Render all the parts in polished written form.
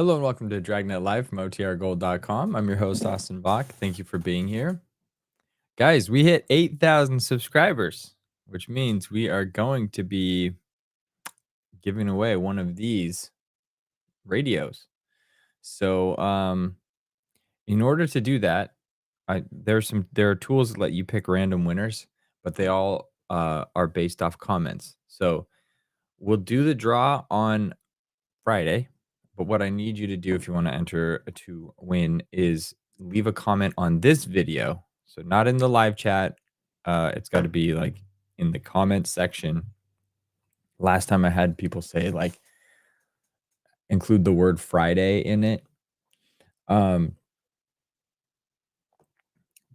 Hello and welcome to Dragnet Live from OTRGold.com. I'm your host, Austin Bach. Thank you for being here. Guys, we hit 8,000 subscribers, which means we are going to be giving away one of these radios. So, in order to do that, there are tools that let you pick random winners, but they all are based off comments. So, we'll do the draw on Friday. But what I need you to do if you want to enter to win is leave a comment on this video. So not in the live chat. It's got to be like in the comment section. Last time I had people say like include the word Friday in it.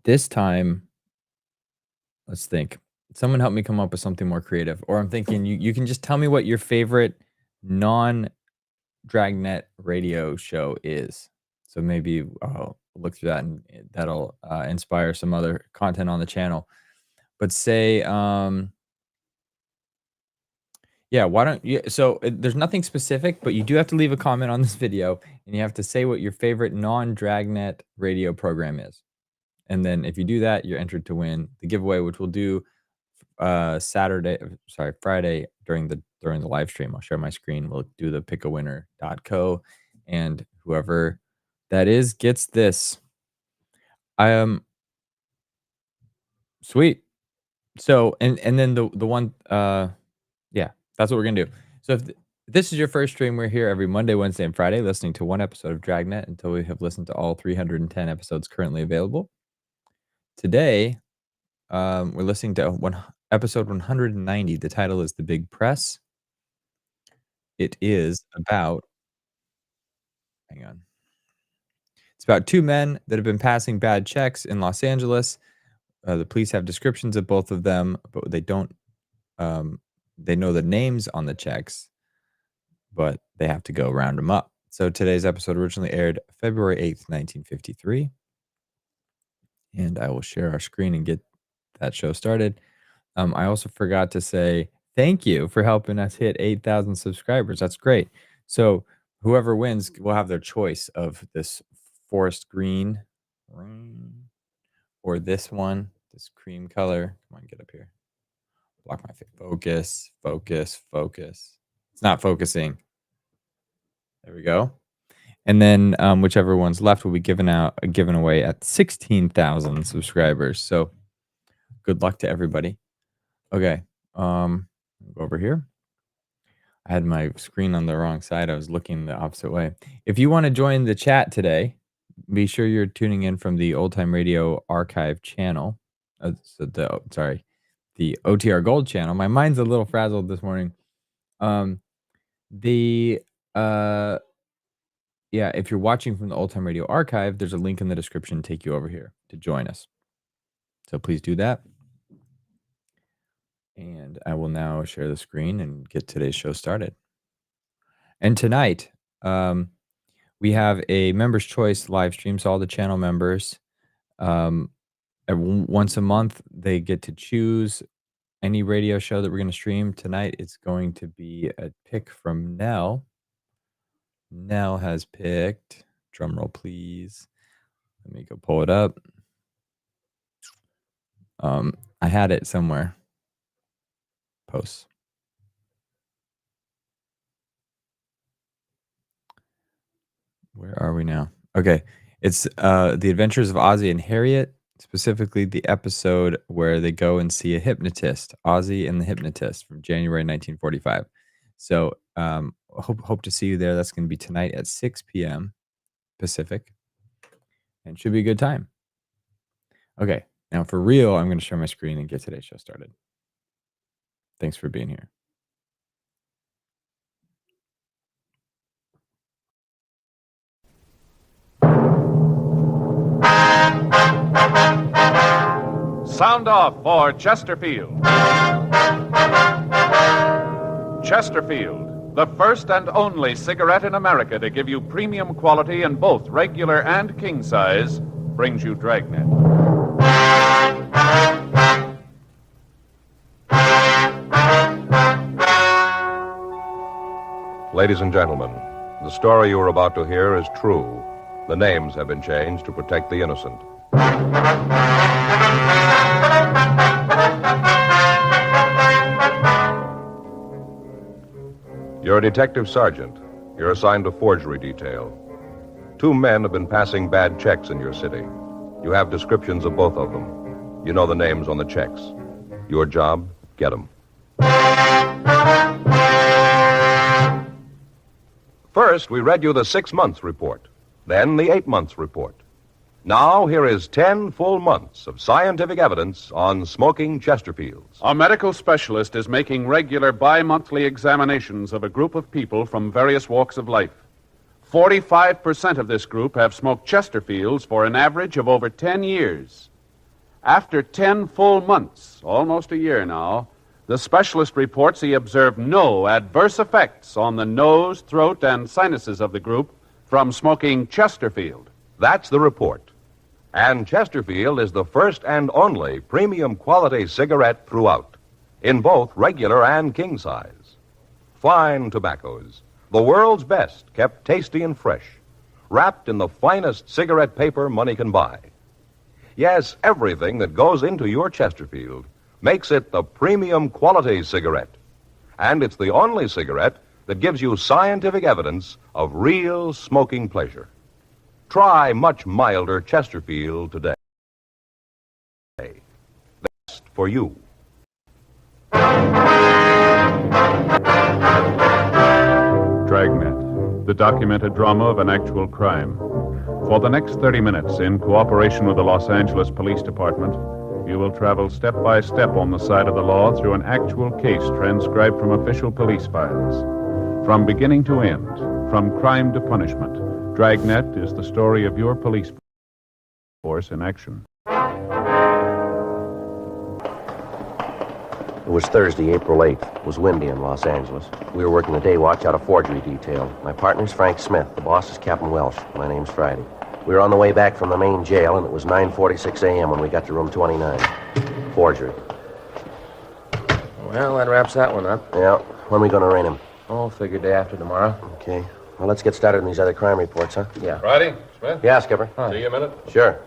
This time, let's think. Someone help me come up with something more creative. Or I'm thinking you can just tell me what your favorite Dragnet radio show is. So maybe I'll look through that and that'll inspire some other content on the channel. But say, yeah, why don't you? So there's nothing specific, but you do have to leave a comment on this video and you have to say what your favorite non-Dragnet radio program is. And then if you do that, you're entered to win the giveaway, which we'll do Friday during the live stream. I'll share my screen. We'll do the pickawinner.co, and whoever that is gets this. Sweet. So and then the one yeah, that's what we're gonna do. So if this is your first stream, we're here every Monday, Wednesday, and Friday listening to one episode of Dragnet until we have listened to all 310 episodes currently available. Today, we're listening to episode 190. The title is The Big Press. It is about, hang on. It's about two men that have been passing bad checks in Los Angeles. The police have descriptions of both of them, but they don't, they know the names on the checks, but they have to go round them up. So today's episode originally aired February 8th, 1953. And I will share our screen and get that show started. I also forgot to say thank you for helping us hit 8,000 subscribers. That's great. So whoever wins will have their choice of this forest green or this one, this cream color. Come on, get up here. Block my face. Focus, focus, focus. It's not focusing. There we go. And then whichever one's left will be given away at 16,000 subscribers. So good luck to everybody. Okay, go over here. I had my screen on the wrong side. I was looking the opposite way. If you want to join the chat today, be sure you're tuning in from the Old Time Radio Archive channel. The OTR Gold channel. My mind's a little frazzled this morning. Yeah, if you're watching from the Old Time Radio Archive, there's a link in the description to take you over here to join us. So please do that. And I will now share the screen and get today's show started. And tonight, we have a Members' Choice live stream. So all the channel members, once a month, they get to choose any radio show that we're going to stream. Tonight, it's going to be a pick from Nell. Nell has picked, drum roll please. Let me go pull it up. I had it somewhere. Posts. Where are we now? Okay. It's The Adventures of Ozzie and Harriet, specifically the episode where they go and see a hypnotist, Ozzie and the Hypnotist from January 1945. So hope to see you there. That's going to be tonight at 6 p.m. Pacific. And should be a good time. Okay. Now for real, I'm going to share my screen and get today's show started. Thanks for being here. Sound off for Chesterfield. Chesterfield, the first and only cigarette in America to give you premium quality in both regular and king size, brings you Dragnet. Ladies and gentlemen, The story you are about to hear is true. The names have been changed to protect the innocent. You're a detective sergeant. You're assigned to forgery detail. 2 men have been passing bad checks in your city. You have descriptions of both of them. You know the names on the checks. Your job, get them. First, we read you the 6 months report, then the 8 months report. Now, here is 10 full months of scientific evidence on smoking Chesterfields. A medical specialist is making regular bi-monthly examinations of a group of people from various walks of life. 45% of this group have smoked Chesterfields for an average of over 10 years. After 10 full months, almost a year now, the specialist reports he observed no adverse effects on the nose, throat, and sinuses of the group from smoking Chesterfield. That's the report. And Chesterfield is the first and only premium quality cigarette throughout, in both regular and king size. Fine tobaccos, the world's best, kept tasty and fresh, wrapped in the finest cigarette paper money can buy. Yes, everything that goes into your Chesterfield makes it the premium quality cigarette. And it's the only cigarette that gives you scientific evidence of real smoking pleasure. Try much milder Chesterfield today. Best for you. Dragnet, the documented drama of an actual crime. For the next 30 minutes, in cooperation with the Los Angeles Police Department, you will travel step by step on the side of the law through an actual case transcribed from official police files. From beginning to end, from crime to punishment, Dragnet is the story of your police force in action. It was Thursday, April 8th. It was windy in Los Angeles. We were working the day watch out of forgery detail. My partner's Frank Smith. The boss is Captain Welsh. My name's Friday. We were on the way back from the main jail, and it was 9:46 a.m. when we got to room 29. Forgery. Well, that wraps that one up. Yeah. When are we going to arraign him? Oh, figure day after tomorrow. Okay. Well, let's get started on these other crime reports, huh? Yeah. Friday, Smith? Yeah, Skipper. See you a minute. Sure.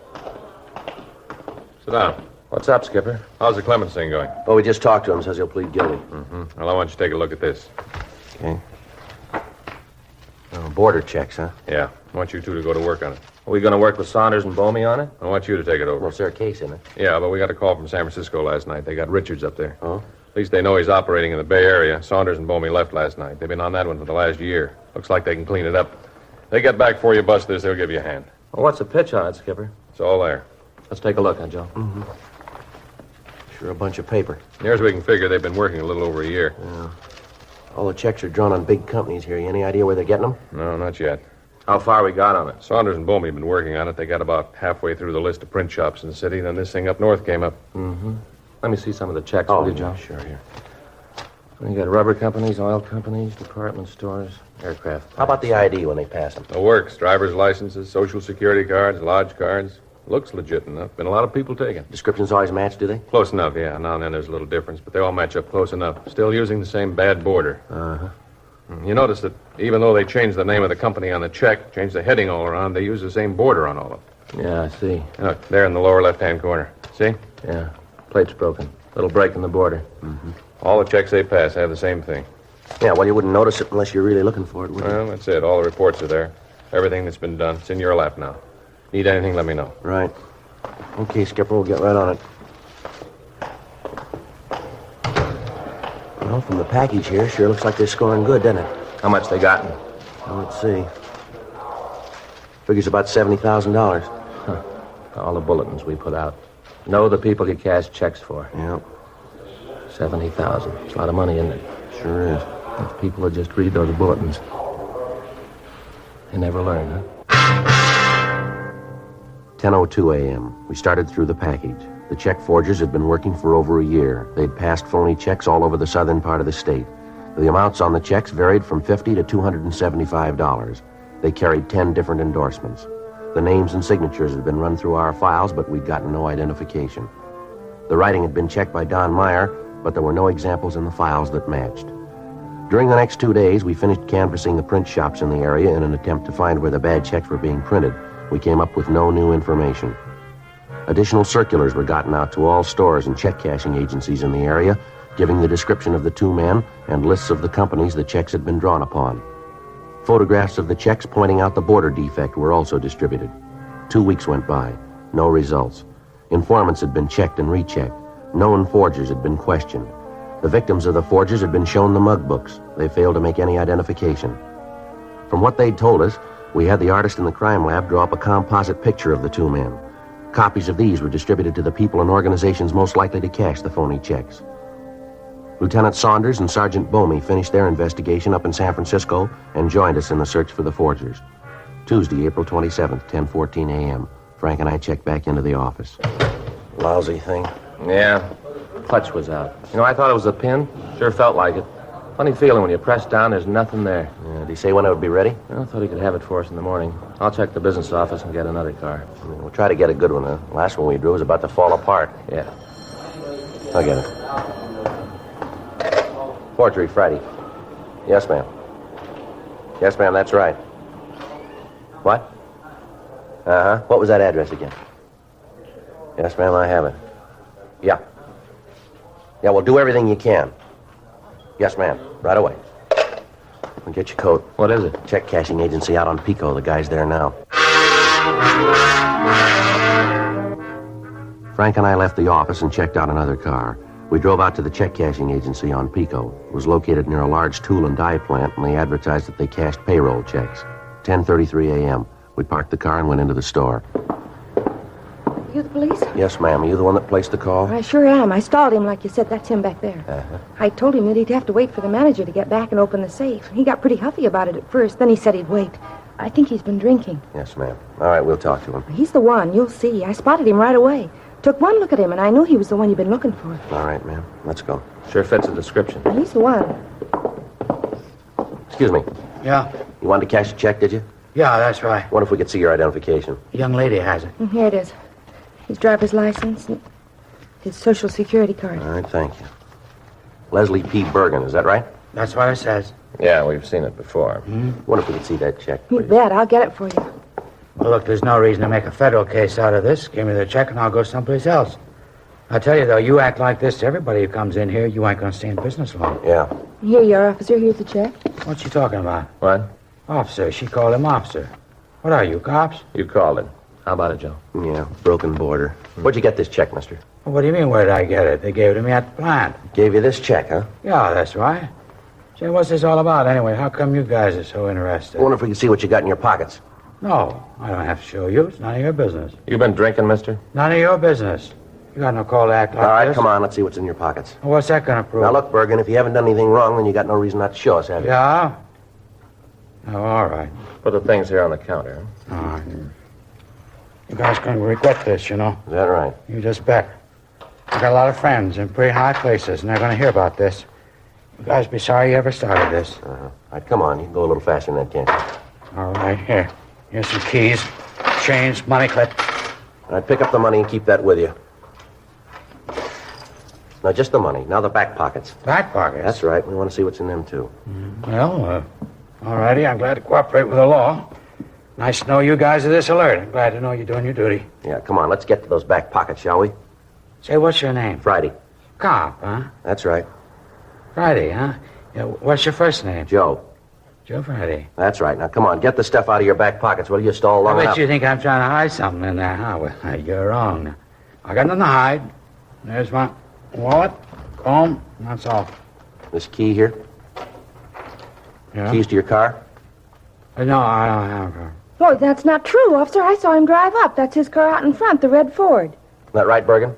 Sit down. What's up, Skipper? How's the Clemens thing going? Well, we just talked to him. Says he'll plead guilty. Well, I want you to take a look at this. Okay. Oh, border checks, huh? Yeah, I want you two to go to work on it. Are we going to work with Saunders and Bomey on it? I want you to take it over. Well, is there a case in it? Yeah, but we got a call from San Francisco last night. They got Richards up there. Oh? At least they know he's operating in the Bay Area. Saunders and Bomey left last night. They've been on that one for the last year. Looks like they can clean it up. They get back for you, bust this, they'll give you a hand. Well, what's the pitch on it, Skipper? It's all there. Let's take a look, huh, Joe? Sure, a bunch of paper. Near as we can figure, they've been working a little over a year. All the checks are drawn on big companies here. You any idea where they're getting them? No, not yet. How far we got on it? Saunders and Bomey have been working on it. They got about halfway through the list of print shops in the city. Then this thing up north came up. Let me see some of the checks, Oh, will you, Joe? sure, here. We got rubber companies, oil companies, department stores, aircraft. How about the ID when they pass them? The works, driver's licenses, social security cards, lodge cards. Looks legit enough. Been a lot of people taken. Descriptions always match, do they? Close enough, yeah. Now and then there's a little difference, but they all match up close enough. Still using the same bad border. You notice that even though they changed the name of the company on the check, changed the heading all around, they use the same border on all of them. Yeah, I see. Look, there in the lower left-hand corner. See? Yeah, plate's broken. Little break in the border. All the checks they pass have the same thing. Yeah, well, you wouldn't notice it unless you're really looking for it, would you? Well, that's it. All the reports are there. Everything that's been done. It's in your lap now. Need anything, let me know. Right. Okay, Skipper, we'll get right on it. Well, from the package here, sure looks like they're scoring good, doesn't it? How much they gotten? Well, let's see. Figures about $70,000. All the bulletins we put out. Know the people you cash checks for. Yeah, 70,000. It's a lot of money, isn't it? sure is. If people would just read those bulletins. They never learn, huh? 10:02 a.m. We started through the package. The check forgers had been working for over a year. They'd passed phony checks all over the southern part of the state. The amounts on the checks varied from $50 to $275. They carried 10 different endorsements. The names and signatures had been run through our files, but we'd gotten no identification. The writing had been checked by Don Meyer, but there were no examples in the files that matched. During the next 2 days, we finished canvassing the print shops in the area in an attempt to find where the bad checks were being printed. We came up with no new information. Additional circulars were gotten out to all stores and check cashing agencies in the area, giving the description of the two men and lists of the companies the checks had been drawn upon. Photographs of the checks pointing out the border defect were also distributed. 2 weeks went by. No results. Informants had been checked and rechecked. Known forgers had been questioned. The victims of the forgers had been shown the mug books. They failed to make any identification. From what they'd told us, we had the artist in the crime lab draw up a composite picture of the two men. Copies of these were distributed to the people and organizations most likely to cash the phony checks. Lieutenant Saunders and Sergeant Bomey finished their investigation up in San Francisco and joined us in the search for the forgers. Tuesday, April 27th, 10:14 a.m. Frank and I checked back into the office. Lousy thing. Yeah. Clutch was out. You know, I thought it was a pin. Sure felt like it. Funny feeling when you press down, there's nothing there. Did he say when it would be ready? I thought he could have it for us in the morning. I'll check the business office and get another car. We'll try to get a good one. The last one we drew was about to fall apart. Yeah. I'll get it. Forgery, Friday. Yes, ma'am. Yes, ma'am, that's right. What? Uh-huh. What was that address again? Yes, ma'am, I have it. Yeah. Yeah, well, do everything you can. Yes, ma'am. Right away. Well, get your coat. What is it? Check cashing agency out on Pico. The guy's there now. Frank and I left the office and checked out another car. We drove out to the check cashing agency on Pico. It was located near a large tool and die plant, and they advertised that they cashed payroll checks. 10:33 a.m. We parked the car and went into the store. You the police? Yes, ma'am. Are you the one that placed the call? I sure am. I stalled him like you said. That's him back there. Uh-huh. I told him that he'd have to wait for the manager to get back and open the safe. He got pretty huffy about it at first. Then he said he'd wait. I think he's been drinking. Yes, ma'am. All right, we'll talk to him. He's the one. You'll see. I spotted him right away. Took one look at him, and I knew he was the one you've been looking for. All right, ma'am. Let's go. Sure fits the description. He's the one. Excuse me. Yeah. You wanted to cash a check, did you? Yeah, that's right. What if we could see your identification? The young lady has it. And here it is. His driver's license and his Social Security card. All right, thank you. Leslie P. Bergen, is that right? That's what it says. Yeah, we've seen it before. What if we could see that check, You please? bet. I'll get it for you. Well, look, there's no reason to make a federal case out of this. Give me the check and I'll go someplace else. I tell you, though, you act like this to everybody who comes in here, you ain't going to stay in business long. Yeah. Here you are, officer. Here's the check. What's she talking about? What? Officer. She called him officer. What are you, cops? You called it. How about it, Joe? Yeah, broken border. Where'd you get this check, mister? Well, what do you mean, where did I get it? They gave it to me at the plant. Gave you this check, huh? Yeah, that's right. Say, what's this all about anyway? How come you guys are so interested? I wonder if we could see what you got in your pockets. No, I don't have to show you. It's none of your business. You been drinking, mister? None of your business. You got no call to act like All right, this. come on, let's see what's in your pockets. Well, what's that going to prove? Now, look, Bergen, if you haven't done anything wrong, then you got no reason not to show us, have you? Yeah? Oh, all right. Put the things here on the counter. All right. You guys going to regret this, you know. Is that right? You just bet. I got a lot of friends in pretty high places, and they're going to hear about this. You guys be sorry you ever started this. All right, come on. You can go a little faster than that, can't you? All right, here. Here's some keys, change, money clip. All right, pick up the money and keep that with you. Now, just the money. Now the back pockets. Back pockets. That's right. We want to see what's in them, too. Well, all righty. I'm glad to cooperate with the law. Nice to know you guys are this alert. I'm glad to know you're doing your duty. Yeah, come on. Let's get to those back pockets, shall we? Say, what's your name? Friday. Cop, huh? That's right. Friday, huh? Yeah, what's your first name? Joe. Joe Friday. That's right. Now, come on. Get the stuff out of your back pockets, will you? Stall long I bet enough. you think I'm trying to hide something in there, huh? Well, you're wrong. I got nothing to hide. There's my wallet, comb, that's all. This key here. Yeah? Keys to your car. No, I don't have her. Oh, that's not true, officer. I saw him drive up. That's his car out in front, the red Ford. Is that right, Bergen?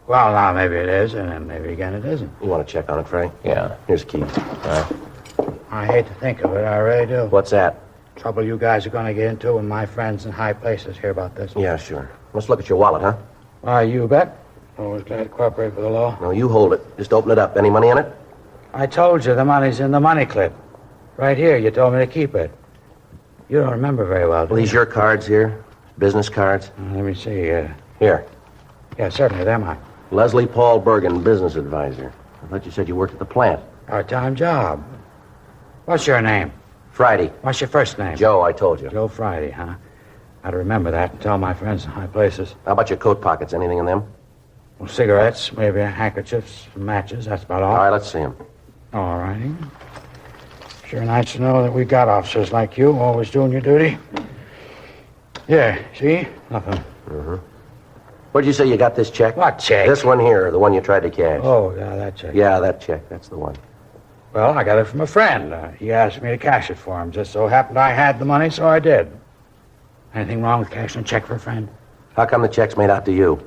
Well, now, maybe it is, and then maybe again it isn't. You want to check on it, Frank? Yeah. Here's the key. I hate to think of it, I really do. What's that? Trouble you guys are going to get into when my friends in high places hear about this. Yeah, sure. Let's look at your wallet, huh? Why, you bet. Always glad to cooperate with the law. No, you hold it. Just open it up. Any money in it? I told you the money's in the money clip. Right here, you told me to keep it. You don't remember very well, do Well, you? these your cards here? Business cards? Let me see. Here. Yeah, certainly, they're mine. Leslie Paul Bergen, business advisor. I thought you said you worked at the plant. Part-time job. What's your name? Friday. What's your first name? Joe, I told you. Joe Friday, huh? I'd remember that and tell my friends in high places. How about your coat pockets? Anything in them? Well, cigarettes, maybe handkerchiefs, some matches, that's about all. All right, let's see them. All righty. Sure nice to know that we got officers like you, always doing your duty. Yeah, see? Nothing. Where'd you say you got this check? What check? This one here, the one you tried to cash. Oh, yeah, that check. Yeah, that check. That's the one. Well, I got it from a friend. He asked me to cash it for him. Just so happened I had the money, so I did. Anything wrong with cashing a check for a friend? How come the check's made out to you?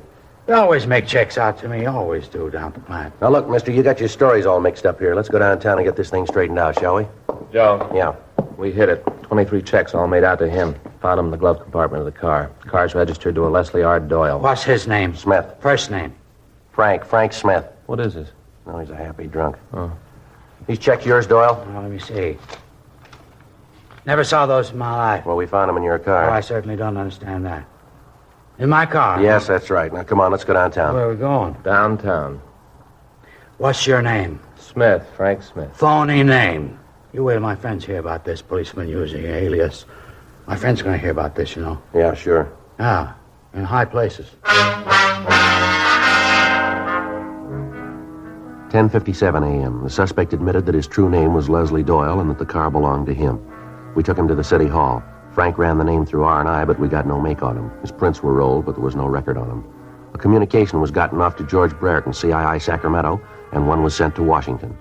They always make checks out to me. Always do down at the plant. Now, look, mister, you got your stories all mixed up here. Let's go downtown and get this thing straightened out, shall we? Joe, Yeah. we hit it. 23 checks all made out to him. Found them in the glove compartment of the car. The car's registered to a Leslie R. Doyle. What's his name? Smith. First name. Frank Smith. What is this? No, he's a happy drunk. Oh. These checks yours, Doyle? Well, let me see. Never saw those in my life. Well, we found them in your Oh, car. I certainly don't understand that. In my car? Yes, that's right. Now, come on, let's go downtown. Where are we going? Downtown. What's your name? Smith, Frank Smith. Phony name. You wait till my friends hear about this, policeman using your alias. My friend's going to hear about this, you know. Yeah, sure. Ah, in high places. 10:57 a.m. The suspect admitted that his true name was Leslie Doyle and that the car belonged to him. We took him to the city hall. Frank ran the name through R&I, but we got no make on him. His prints were rolled, but there was no record on him. A communication was gotten off to George Brereton, CII Sacramento, and one was sent to Washington.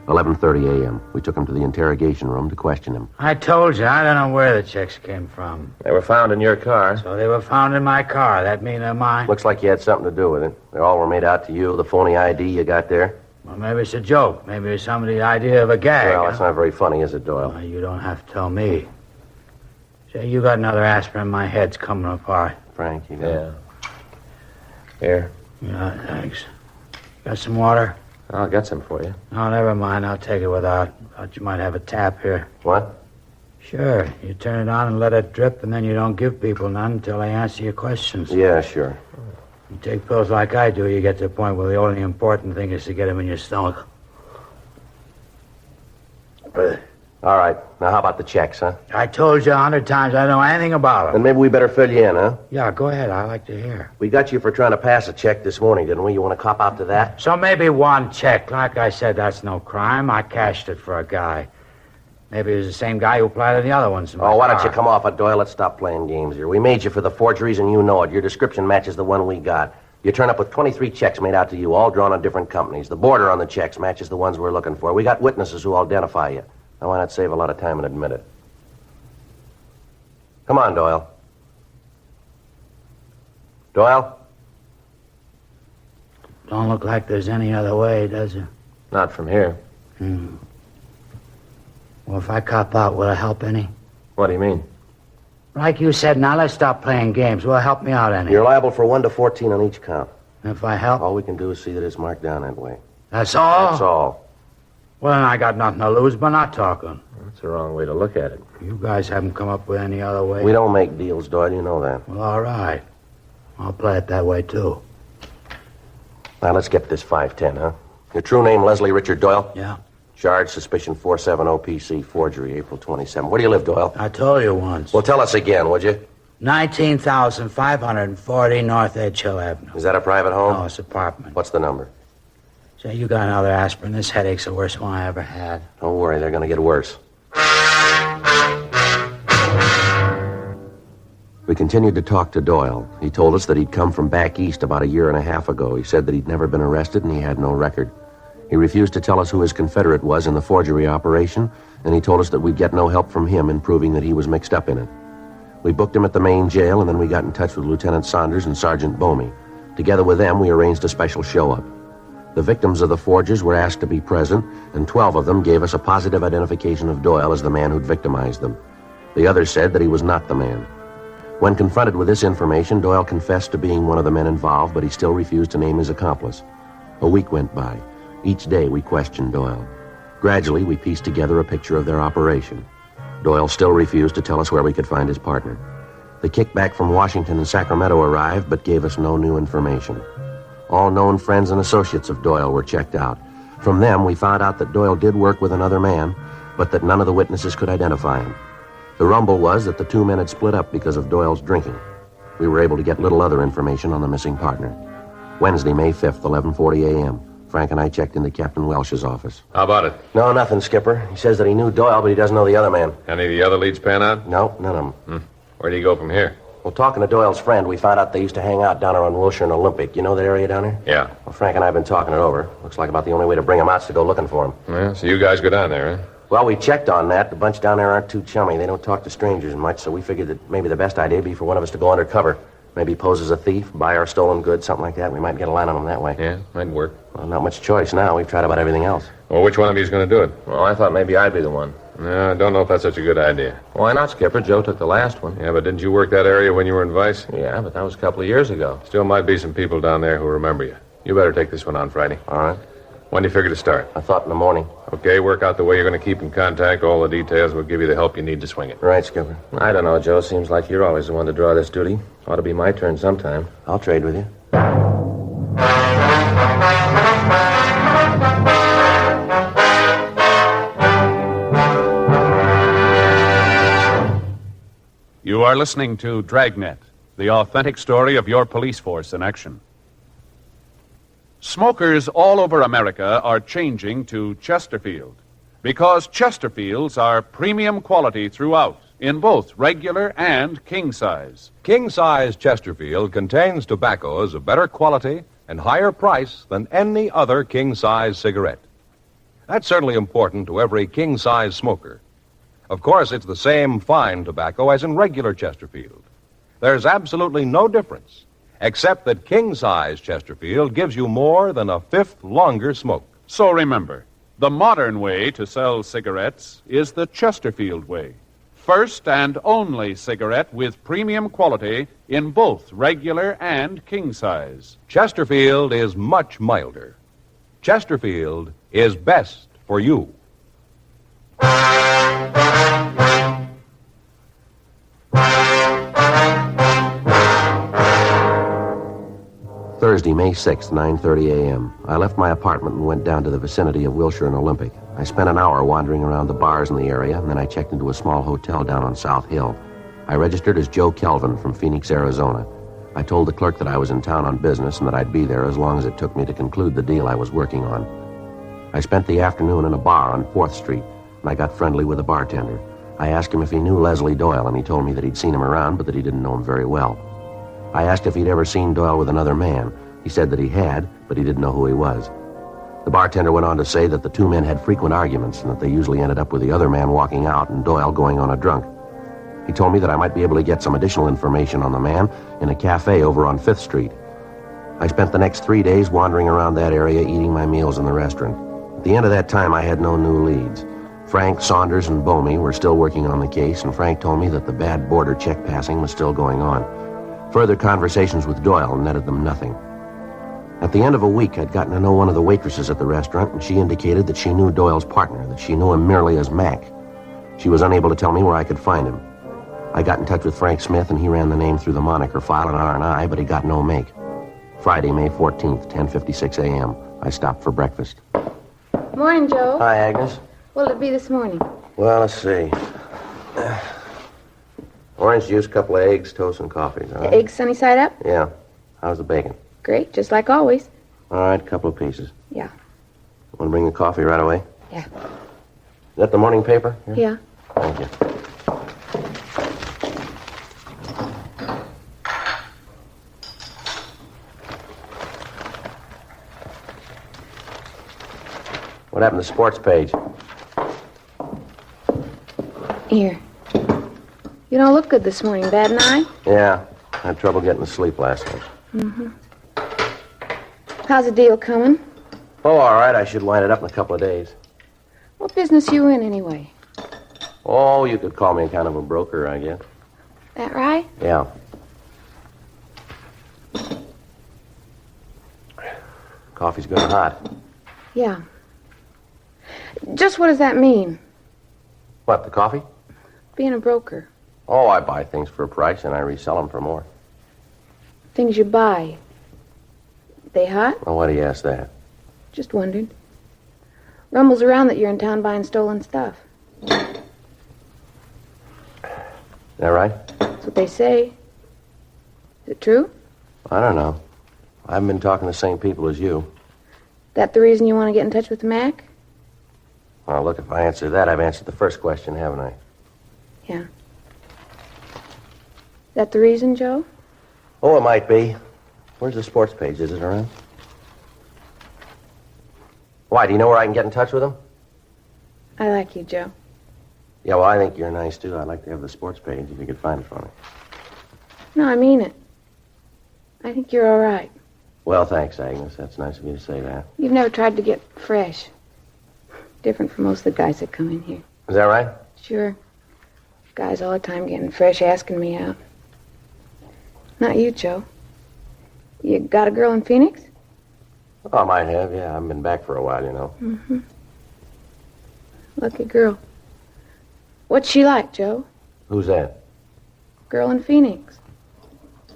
11:30 a.m. We took him to the interrogation room to question him. I told you, I don't know where the checks came from. They were found in your car. So they were found in my car. That mean they're mine? Looks like you had something to do with it. They all were made out to you, the phony ID you got there. Well, maybe it's a joke. Maybe it's somebody's idea of a gag. Well, that's not very funny, is it, Doyle? Well, you don't have to tell me. Say, you got another aspirin, my head's coming apart. Frank, you got Yeah. Here. Yeah, thanks. Got some water? I'll get some for you. No, never mind. I'll take it without. Thought you might have a tap here. What? Sure. You turn it on and let it drip, and then you don't give people none until they answer your questions. Yeah, sure. You take pills like I do, you get to the point where the only important thing is to get them in your stomach. All right. Now, how about the checks, huh? I told you 100 times I don't know anything about Then them. maybe we better fill you in, huh? Yeah, go ahead. I like to hear. We got you for trying to pass a check this morning, didn't we? You want to cop out to that? So maybe one check. Like I said, that's no crime. I cashed it for a guy. Maybe it was the same guy who planted the other ones in my Oh, why don't car. you come off it, Doyle? Let's stop playing games here. We made you for the forgeries, and you know it. Your description matches the one we got. You turn up with 23 checks made out to you, all drawn on different companies. The border on the checks matches the ones we're looking for. We got witnesses who identify you. Now, why not save a lot of time and admit it? Come on, Doyle. Doyle? Don't look like there's any other way, does it? Not from here. Well, if I cop out, will it help any? What do you mean? Like you said, now let's stop playing games. Will it help me out any? You're liable for 1 to 14 on each count. If I help? All we can do is see that it's marked down that way. That's all? That's all. Well, then I got nothing to lose by not talking. That's the wrong way to look at it. You guys haven't come up with any other way? We don't make deals, Doyle. You know that. Well, all right. I'll play it that way, too. Now, let's get this 510, huh? Your true name, Leslie Richard Doyle? Yeah. Charge, suspicion 470 PC, forgery, April 27. Where do you live, Doyle? I told you once. Well, tell us again, would you? 19,540 North Edge Hill Avenue. Is that a private home? No, it's an apartment. What's the number? Say, you got another aspirin. This headache's the worst one I ever had. Don't worry, they're going to get worse. We continued to talk to Doyle. He told us that he'd come from back east about a year and a half ago. He said that he'd never been arrested and he had no record. He refused to tell us who his confederate was in the forgery operation, and he told us that we'd get no help from him in proving that he was mixed up in it. We booked him at the main jail, and then we got in touch with Lieutenant Saunders and Sergeant Bomey. Together with them, we arranged a special show-up. The victims of the forgers were asked to be present, and 12 of them gave us a positive identification of Doyle as the man who'd victimized them. The others said that he was not the man. When confronted with this information, Doyle confessed to being one of the men involved, but he still refused to name his accomplice. A week went by. Each day we questioned Doyle. Gradually, we pieced together a picture of their operation. Doyle still refused to tell us where we could find his partner. The kickback from Washington and Sacramento arrived, but gave us no new information. All known friends and associates of Doyle were checked out. From them, we found out that Doyle did work with another man, but that none of the witnesses could identify him. The rumble was that the two men had split up because of Doyle's drinking. We were able to get little other information on the missing partner. Wednesday, May 5th, 11:40 a.m. Frank and I checked into Captain Welsh's office. How about it? No, nothing, Skipper. He says that he knew Doyle, but he doesn't know the other man. Any of the other leads pan out? No, none of them. Where do you go from here? Well, talking to Doyle's friend, we found out they used to hang out down around Wilshire and Olympic. You know that area down there? Yeah. Well, Frank and I have been talking it over. Looks like about the only way to bring him out's to go looking for him. Yeah, so you guys go down there, huh? Well, we checked on that. The bunch down there aren't too chummy. They don't talk to strangers much, so we figured that maybe the best idea would be for one of us to go undercover. Maybe pose as a thief, buy our stolen goods, something like that. We might get a line on them that way. Yeah, might work. Well, not much choice now. We've tried about everything else. Well, which one of you is going to do it? Well, I thought maybe I'd be the one. No, I don't know if that's such a good idea. Why not, Skipper? Joe took the last one. Yeah, but didn't you work that area when you were in Vice? Yeah, but that was a couple of years ago. Still might be some people down there who remember you. You better take this one on Friday. All right. When do you figure to start? I thought in the morning. Okay, work out the way you're going to keep in contact, all the details. We'll give you the help you need to swing it. Right, Skipper. I don't know, Joe. Seems like you're always the one to draw this duty. Ought to be my turn sometime. I'll trade with you. You are listening to Dragnet, the authentic story of your police force in action. Smokers all over America are changing to Chesterfield because Chesterfields are premium quality throughout in both regular and king size. King size Chesterfield contains tobaccos of better quality and higher price than any other king size cigarette. That's certainly important to every king size smoker. Of course, it's the same fine tobacco as in regular Chesterfield. There's absolutely no difference, except that king-size Chesterfield gives you more than a fifth longer smoke. So remember, the modern way to sell cigarettes is the Chesterfield way. First and only cigarette with premium quality in both regular and king size. Chesterfield is much milder. Chesterfield is best for you. Thursday, May 6th, 9:30 a.m. I left my apartment and went down to the vicinity of Wilshire and Olympic. I spent an hour wandering around the bars in the area, and then I checked into a small hotel down on South Hill. I registered as Joe Kelvin from Phoenix, Arizona. I told the clerk that I was in town on business and that I'd be there as long as it took me to conclude the deal I was working on. I spent the afternoon in a bar on 4th Street, and I got friendly with the bartender. I asked him if he knew Leslie Doyle, and he told me that he'd seen him around, but that he didn't know him very well. I asked if he'd ever seen Doyle with another man. He said that he had, but he didn't know who he was. The bartender went on to say that the two men had frequent arguments and that they usually ended up with the other man walking out and Doyle going on a drunk. He told me that I might be able to get some additional information on the man in a cafe over on 5th Street. I spent the next 3 days wandering around that area, eating my meals in the restaurant. At the end of that time, I had no new leads. Frank, Saunders, and Bomey were still working on the case, and Frank told me that the bad border check passing was still going on. Further conversations with Doyle netted them nothing. At the end of a week, I'd gotten to know one of the waitresses at the restaurant, and she indicated that she knew Doyle's partner, that she knew him merely as Mac. She was unable to tell me where I could find him. I got in touch with Frank Smith, and he ran the name through the moniker file in R&I, but he got no make. Friday, May 14th, 10:56 a.m. I stopped for breakfast. Morning, Joe. Hi, Agnes. What'll it be this morning? Well, let's see. Orange juice, couple of eggs, toast, and coffee. All right? Eggs sunny side up? Yeah. How's the bacon? Great, just like always. All right, couple of pieces. Yeah. Want to bring the coffee right away? Yeah. Is that the morning paper? Here? Yeah. Thank you. What happened to the sports page? Here. You don't look good this morning, bad night? Yeah. Had trouble getting to sleep last night. Mm-hmm. How's the deal coming? Oh, all right. I should wind it up in a couple of days. What business you in, anyway? Oh, you could call me kind of a broker, I guess. That right? Yeah. Coffee's good and hot. Yeah. Just what does that mean, What, the coffee? being a broker? Oh, I buy things for a price and I resell them for more. Things you buy. They hot? Well, why do you ask that? Just wondered. Rumbles around that you're in town buying stolen stuff. Is that right? That's what they say. Is it true? I don't know. I haven't been talking to the same people as you. That the reason you want to get in touch with Mac? Well, look, if I answer that, I've answered the first question, haven't I? Yeah. That the reason, Joe? Oh, it might be. Where's the sports page? Is it around? Why, do you know where I can get in touch with them? I like you, Joe. Yeah, well, I think you're nice, too. I'd like to have the sports page if you could find it for me. No, I mean it. I think you're all right. Well, thanks, Agnes. That's nice of you to say that. You've never tried to get fresh. Different from most of the guys that come in here. Is that right? Sure. Guys all the time getting fresh, asking me out. Not you, Joe. You got a girl in Phoenix? Oh, I might have, yeah. I haven't been back for a while, you know. Mm-hmm. Lucky girl. What's she like, Joe? Who's that? Girl in Phoenix.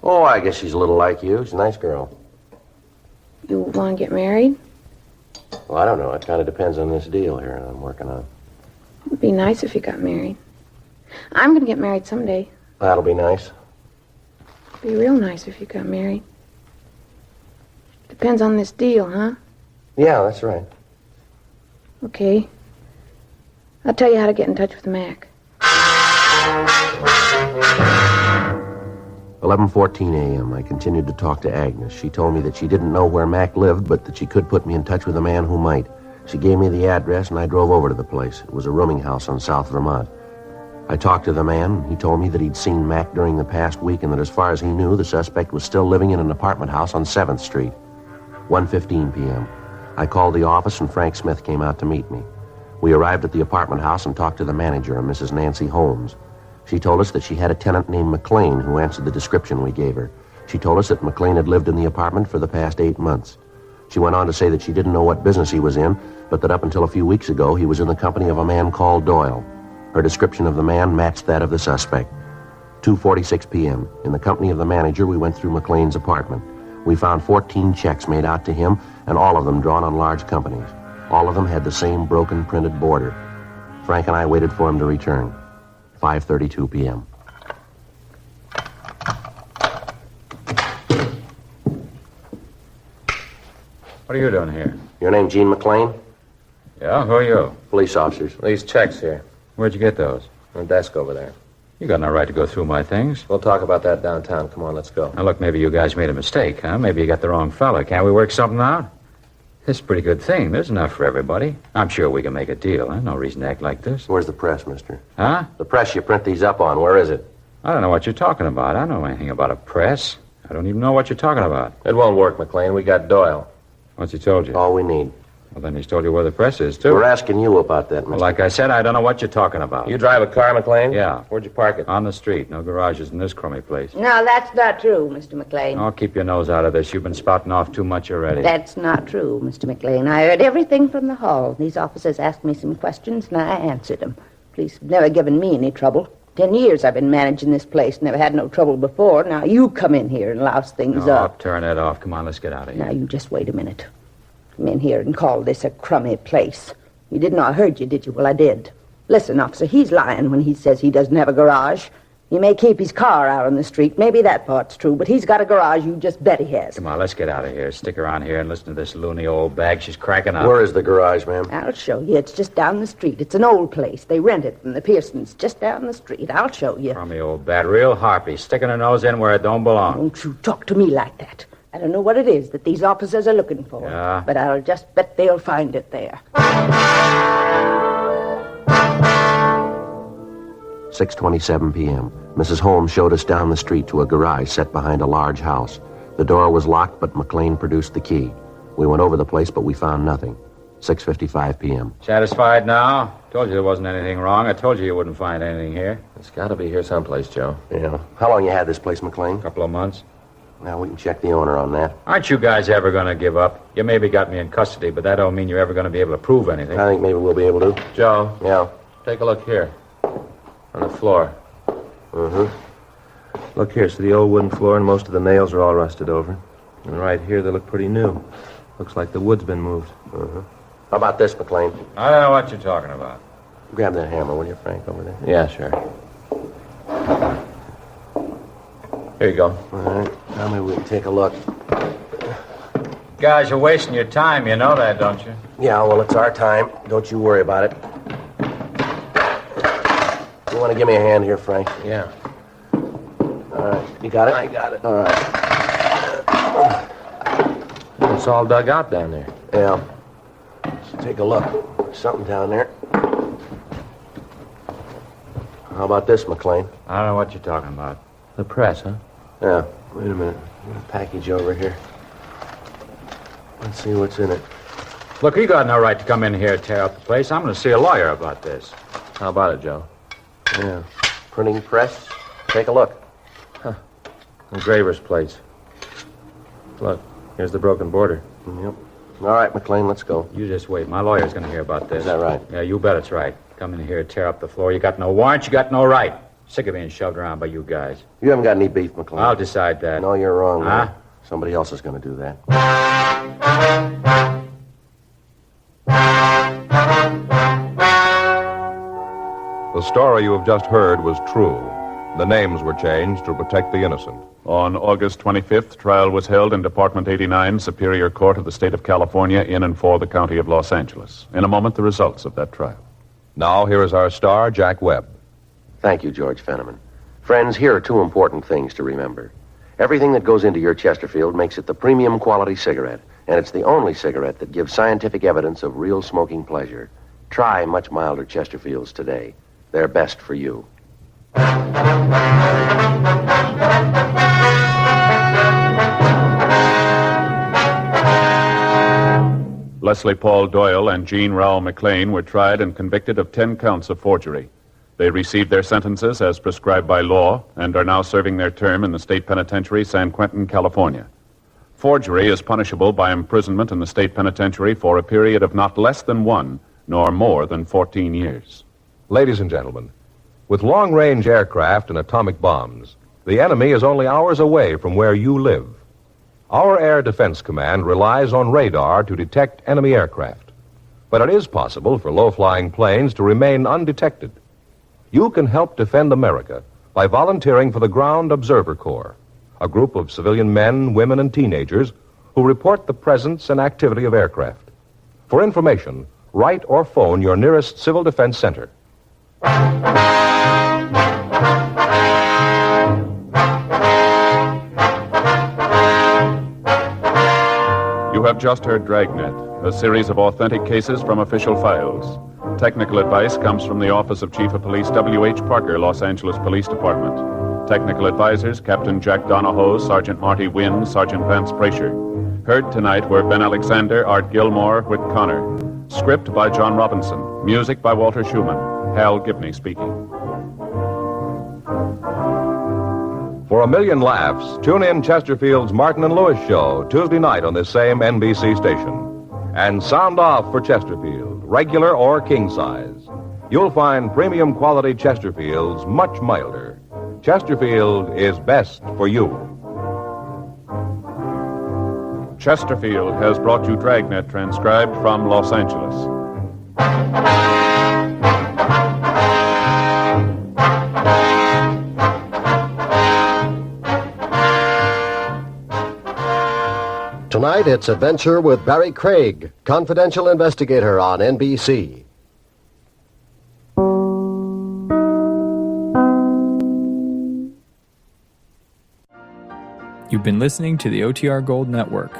Oh, I guess she's a little like you. She's a nice girl. You want to get married? Well, I don't know. It kind of depends on this deal here I'm working on. It'd be nice if you got married. I'm going to get married someday. That'll be nice. It'd be real nice if you got married. Depends on this deal, huh? Yeah, that's right. Okay. I'll tell you how to get in touch with Mac. 11:14 a.m. I continued to talk to Agnes. She told me that she didn't know where Mac lived, but that she could put me in touch with a man who might. She gave me the address, and I drove over to the place. It was a rooming house on South Vermont. I talked to the man. He told me that he'd seen Mac during the past week and that as far as he knew, the suspect was still living in an apartment house on 7th Street. 1:15 p.m. I called the office, and Frank Smith came out to meet me. We arrived at the apartment house and talked to the manager, Mrs. Nancy Holmes. She told us that she had a tenant named McLean who answered the description we gave her. She told us that McLean had lived in the apartment for the past 8 months. She went on to say that she didn't know what business he was in, but that up until a few weeks ago, he was in the company of a man called Doyle. Her description of the man matched that of the suspect. 2:46 p.m. In the company of the manager, we went through McLean's apartment. We found 14 checks made out to him, and all of them drawn on large companies. All of them had the same broken printed border. Frank and I waited for him to return. 5:32 p.m. What are you doing here? Your name Gene McLean? Yeah, who are you? Police officers. These checks here. Where'd you get those? On the desk over there. You got no right to go through my things. We'll talk about that downtown. Come on, let's go. Now, look, maybe you guys made a mistake, huh? Maybe you got the wrong fella. Can't we work something out? This is a pretty good thing. There's enough for everybody. I'm sure we can make a deal, huh? No reason to act like this. Where's the press, mister? Huh? The press you print these up on, where is it? I don't know what you're talking about. I don't know anything about a press. I don't even know what you're talking about. It won't work, McLean. We got Doyle. What's he told you? All we need. Well, then he's told you where the press is, too. We're asking you about that, mister. Well, like I said, I don't know what you're talking about. You drive a car, McLean? Yeah. Where'd you park it? On the street. No garages in this crummy place. No, that's not true, Mr. McLean. Oh, keep your nose out of this. You've been spouting off too much already. That's not true, Mr. McLean. I heard everything from the hall. These officers asked me some questions, and I answered them. Police have never given me any trouble. 10 years I've been managing this place. Never had no trouble before. Now you come in here and louse things up. Turn it off. Come on, let's get out of here. Now you just wait a minute. Come in here and call this a crummy place. You didn't know I heard you, did you? Well, I did. Listen, officer, he's lying when he says he doesn't have a garage. He may keep his car out on the street. Maybe that part's true, but he's got a garage. You just bet he has. Come on, let's get out of here. Stick around here and listen to this loony old bag. She's cracking up. Where is the garage, ma'am? I'll show you. It's just down the street. It's an old place. They rent it from the Pearsons just down the street. I'll show you. Crummy old bat. Real harpy. Sticking her nose in where it don't belong. Don't you talk to me like that. I don't know what it is that these officers are looking for. Yeah? But I'll just bet they'll find it there. 6:27 p.m. Mrs. Holmes showed us down the street to a garage set behind a large house. The door was locked, but McLean produced the key. We went over the place, but we found nothing. 6:55 p.m. Satisfied now? Told you there wasn't anything wrong. I told you wouldn't find anything here. It's got to be here someplace, Joe. Yeah. How long you had this place, McLean? A couple of months. Now, we can check the owner on that. Aren't you guys ever going to give up? You maybe got me in custody, but that don't mean you're ever going to be able to prove anything. I think maybe we'll be able to. Joe, Yeah. take a look here. On the floor. Mm-hmm. Look here, see the old wooden floor, and most of the nails are all rusted over. And right here, they look pretty new. Looks like the wood's been moved. Mm-hmm. How about this, McLean? I don't know what you're talking about. Grab that hammer, will you, Frank, over there? Yeah, sure. Here you go. All right. Now maybe we can take a look. Guys, you're wasting your time. You know that, don't you? Yeah, well, it's our time. Don't you worry about it. You want to give me a hand here, Frank? Yeah. All right. You got it? I got it. All right. It's all dug out down there. Yeah. Let's take a look. There's something down there. How about this, McLean? I don't know what you're talking about. The press, huh? Yeah. Wait a minute. Got a package over here. Let's see what's in it. Look, you got no right to come in here and tear up the place. I'm going to see a lawyer about this. How about it, Joe? Yeah. Printing press. Take a look. Engraver's place. Look, here's the broken border. Yep. All right, McLean, let's go. You just wait. My lawyer's going to hear about this. Is that right? Yeah, you bet it's right. Come in here, tear up the floor. You got no warrant, you got no right. Sick of being shoved around by you guys. You haven't got any beef, McLean. I'll decide that. No, you're wrong. Huh? Man. Somebody else is going to do that. The story you have just heard was true. The names were changed to protect the innocent. On August 25th, trial was held in Department 89, Superior Court of the State of California, in and for the County of Los Angeles. In a moment, the results of that trial. Now, here is our star, Jack Webb. Thank you, George Fenneman. Friends, here are two important things to remember. Everything that goes into your Chesterfield makes it the premium quality cigarette, and it's the only cigarette that gives scientific evidence of real smoking pleasure. Try much milder Chesterfields today. They're best for you. Leslie Paul Doyle and Jean Rao McLean were tried and convicted of 10 counts of forgery. They received their sentences as prescribed by law and are now serving their term in the state penitentiary, San Quentin, California. Forgery is punishable by imprisonment in the state penitentiary for a period of not less than 1 nor more than 14 years. Ladies and gentlemen, with long-range aircraft and atomic bombs, the enemy is only hours away from where you live. Our Air Defense Command relies on radar to detect enemy aircraft. But it is possible for low-flying planes to remain undetected. You can help defend America by volunteering for the Ground Observer Corps, a group of civilian men, women, and teenagers who report the presence and activity of aircraft. For information, write or phone your nearest Civil Defense Center. You have just heard Dragnet, a series of authentic cases from official files. Technical advice comes from the Office of Chief of Police W.H. Parker, Los Angeles Police Department. Technical advisors, Captain Jack Donahoe, Sergeant Marty Wynn, Sergeant Vance Brasher. Heard tonight were Ben Alexander, Art Gilmore, Whit Connor. Script by John Robinson. Music by Walter Schumann. Hal Gibney speaking. For a million laughs, tune in Chesterfield's Martin and Lewis show Tuesday night on this same NBC station. And sound off for Chesterfield, regular or king size. You'll find premium quality Chesterfields much milder. Chesterfield is best for you. Chesterfield has brought you Dragnet, transcribed from Los Angeles. Tonight, it's Adventure with Barry Craig, confidential investigator on NBC. You've been listening to the OTR Gold Network.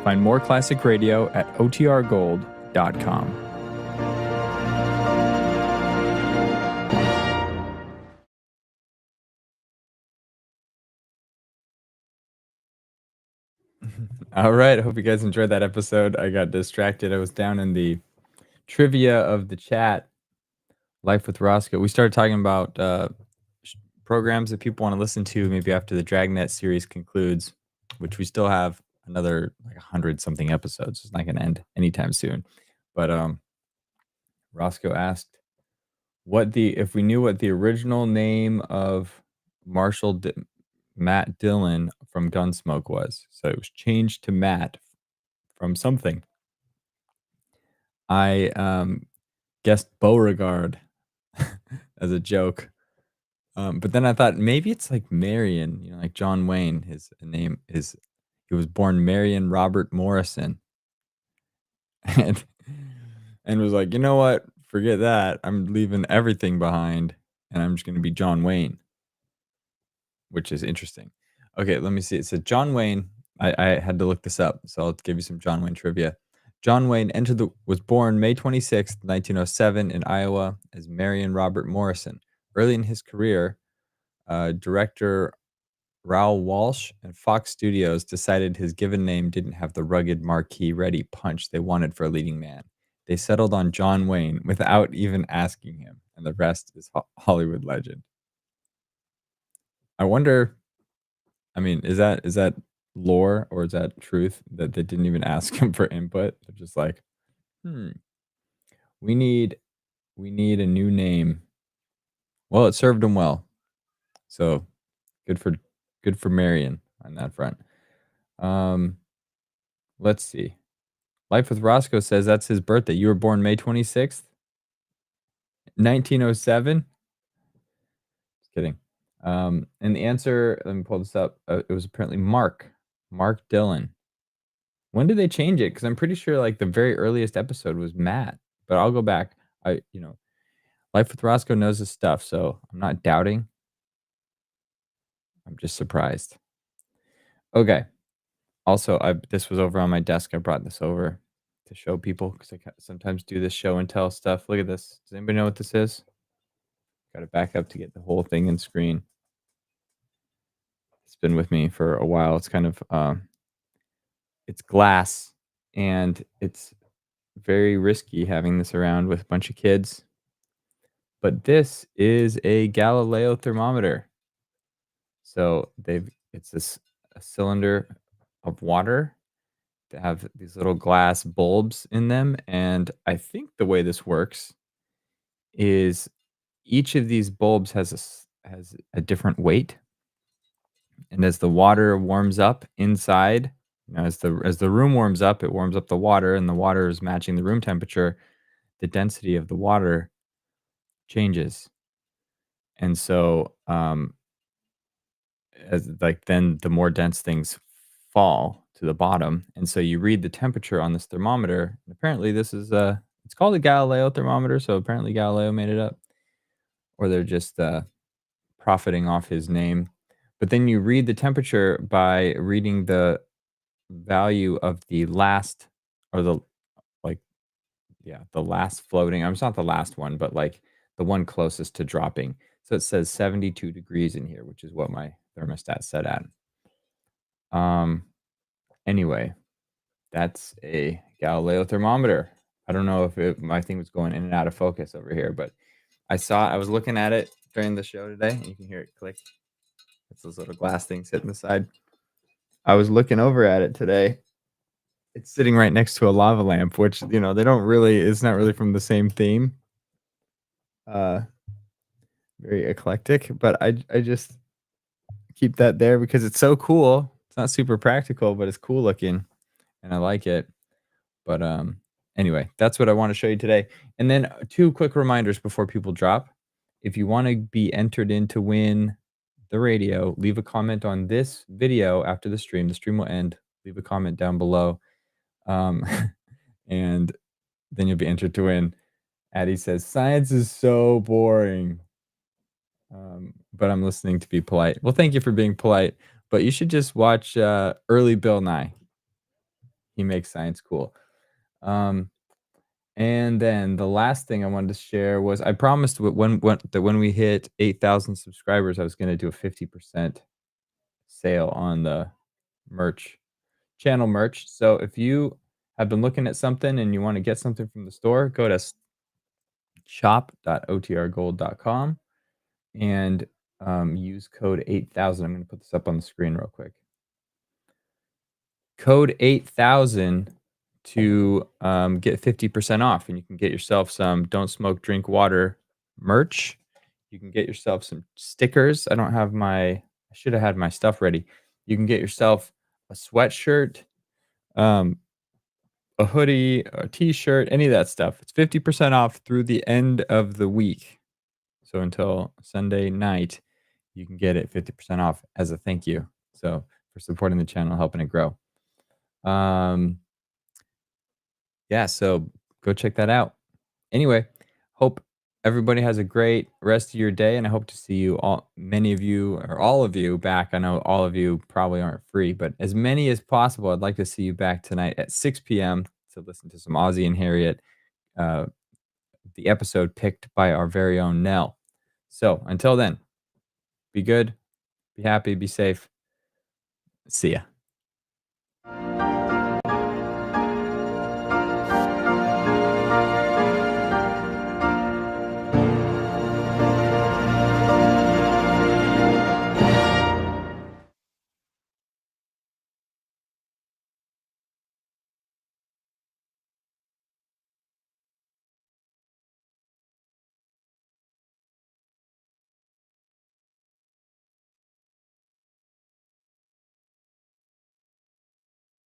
Find more classic radio at otrgold.com. All right. I hope you guys enjoyed that episode. I got distracted. I was down in the trivia of the chat, Life with Roscoe. We started talking about programs that people want to listen to maybe after the Dragnet series concludes, which we still have another like 100-something episodes. It's not going to end anytime soon. But Roscoe asked if we knew what the original name of Marshall Matt Dillon from Gunsmoke was. So it was changed to Matt from something. I guessed Beauregard as a joke. But then I thought maybe it's like Marion, like John Wayne. His name is he was born Marion Robert Morrison, and was like, you know what? Forget that. I'm leaving everything behind, and I'm just going to be John Wayne, which is interesting. Okay, let me see. It said John Wayne. I had to look this up, so I'll give you some John Wayne trivia. John Wayne was born May 26th, 1907 in Iowa as Marion Robert Morrison. Early in his career, director Raoul Walsh and Fox Studios decided his given name didn't have the rugged marquee-ready punch they wanted for a leading man. They settled on John Wayne without even asking him, and the rest is Hollywood legend. I wonder, I mean, is that lore or is that truth that they didn't even ask him for input? They're just like, we need a new name. Well, it served him well. So good for Marion on that front. Let's see. Life with Roscoe says that's his birthday. You were born May 26th, 1907. Just kidding. And the answer, let me pull this up. It was apparently Mark Dillon. When did they change it? Because I'm pretty sure like the very earliest episode was Matt. But I'll go back. Life with Roscoe knows his stuff, so I'm not doubting. I'm just surprised. Okay. Also, this was over on my desk. I brought this over to show people because I sometimes do this show and tell stuff. Look at this. Does anybody know what this is? Got to back up to get the whole thing in screen. It's been with me for a while. It's kind of, it's glass, and it's very risky having this around with a bunch of kids. But this is a Galileo thermometer. So it's a cylinder of water. They have these little glass bulbs in them, and I think the way this works is each of these bulbs has a different weight, and as the water warms up inside, as the room warms up, it warms up the water, and the water is matching the room temperature. The density of the water changes, and so then the more dense things fall to the bottom, and so you read the temperature on this thermometer. And apparently, this is it's called a Galileo thermometer, so apparently Galileo made it up, or they're just profiting off his name. But then you read the temperature by reading the value of the last, or the last floating. It's not the last one, but like the one closest to dropping. So it says 72 degrees in here, which is what my thermostat set at. Anyway, that's a Galileo thermometer. I don't know if my thing was going in and out of focus over here, but I was looking at it during the show today, and you can hear it click. It's those little glass things hitting the side. I was looking over at it today. It's sitting right next to a lava lamp, which, they don't really, it's not really from the same theme. Very eclectic, but I just keep that there because it's so cool. It's not super practical, but it's cool looking, and I like it. But anyway, that's what I want to show you today. And then 2 quick reminders before people drop. If you want to be entered in to win the radio, leave a comment on this video after the stream. The stream will end. Leave a comment down below. And then you'll be entered to win. Addie says, science is so boring. But I'm listening to be polite. Well, thank you for being polite. But you should just watch early Bill Nye. He makes science cool. And then the last thing I wanted to share was I promised that when we hit 8,000 subscribers, I was going to do a 50% sale on the channel merch. So if you have been looking at something and you want to get something from the store, go to shop.otrgold.com and use code 8000. I'm going to put this up on the screen real quick. Code 8000 to get 50% off, and you can get yourself some Don't Smoke, Drink Water merch. You can get yourself some stickers. I should have had my stuff ready. You can get yourself a sweatshirt, a a hoodie, a t-shirt, any of that stuff. It's 50% off through the end of the week. So until Sunday night, you can get it 50% off as a thank you. So for supporting the channel, helping it grow. Yeah, so go check that out. Anyway, hope everybody has a great rest of your day, and I hope to see you all, many of you or all of you back. I know all of you probably aren't free, but as many as possible, I'd like to see you back tonight at 6 p.m. to listen to some Ozzie and Harriet, uh, the episode picked by our very own Nell. So until then, be good, be happy, be safe. See ya.